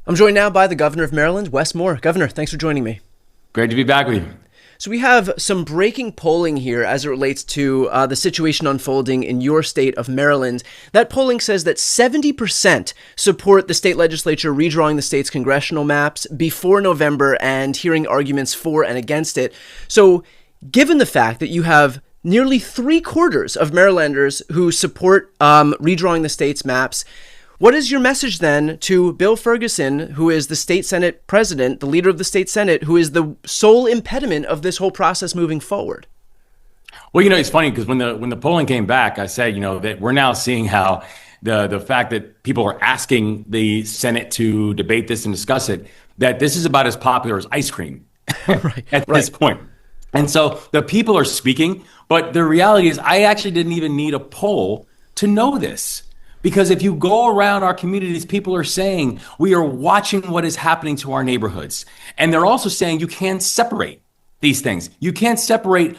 I'm joined now by the Governor of Maryland, Wes Moore. Governor, thanks for joining me. Great to be back with you. So we have some breaking polling here as it relates to the situation unfolding in your state of Maryland. That polling says that 70% support the state legislature redrawing the state's congressional maps before November and hearing arguments for and against it. So given the fact that you have nearly 3/4 of Marylanders who support redrawing the state's maps, what is your message then to Bill Ferguson, who is the state Senate president, the leader of the state Senate, who is the sole impediment of this whole process moving forward? Well, it's funny because when the polling came back, I said, that we're now seeing how the fact that people are asking the Senate to debate this and discuss it, that this is about as popular as ice cream at this point. And so the people are speaking, but the reality is I actually didn't even need a poll to know this. Because if you go around our communities, people are saying we are watching what is happening to our neighborhoods. And they're also saying you can't separate these things. You can't separate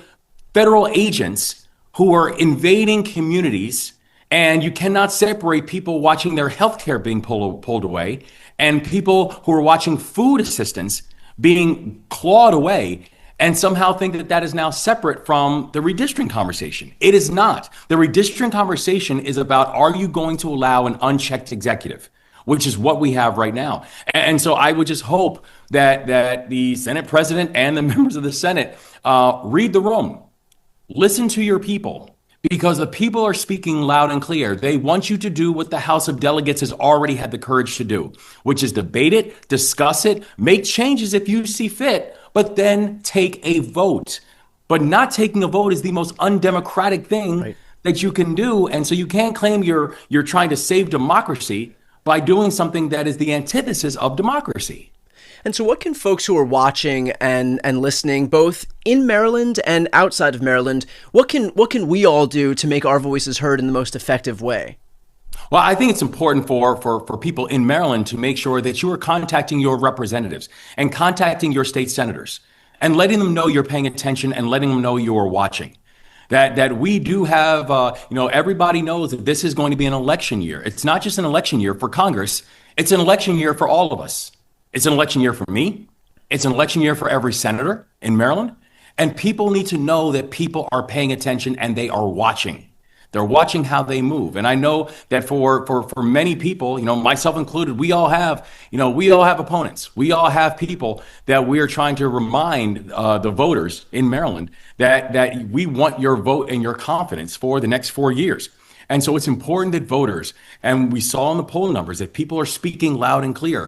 federal agents who are invading communities, and you cannot separate people watching their health care being pulled away and people who are watching food assistance being clawed away, and somehow think that that is now separate from the redistricting conversation. It is not. The redistricting conversation is about, are you going to allow an unchecked executive, which is what we have right now. And so I would just hope that the Senate president and the members of the Senate read the room, listen to your people, because the people are speaking loud and clear. They want you to do what the House of Delegates has already had the courage to do, which is debate it, discuss it, make changes if you see fit, but then take a vote. But not taking a vote is the most undemocratic thing that you can do. And so you can't claim you're trying to save democracy by doing something that is the antithesis of democracy. And so what can folks who are watching and listening, both in Maryland and outside of Maryland, what can we all do to make our voices heard in the most effective way? Well, I think it's important for people in Maryland to make sure that you are contacting your representatives and contacting your state senators and letting them know you're paying attention and letting them know you are watching. That we do have, everybody knows that this is going to be an election year. It's not just an election year for Congress. It's an election year for all of us. It's an election year for me. It's an election year for every senator in Maryland. And people need to know that people are paying attention and they are watching. They're watching how they move. And I know that for many people, myself included, we all have opponents. We all have people that we are trying to remind the voters in Maryland that we want your vote and your confidence for the next 4 years. And so it's important that voters, and we saw in the poll numbers that people are speaking loud and clear.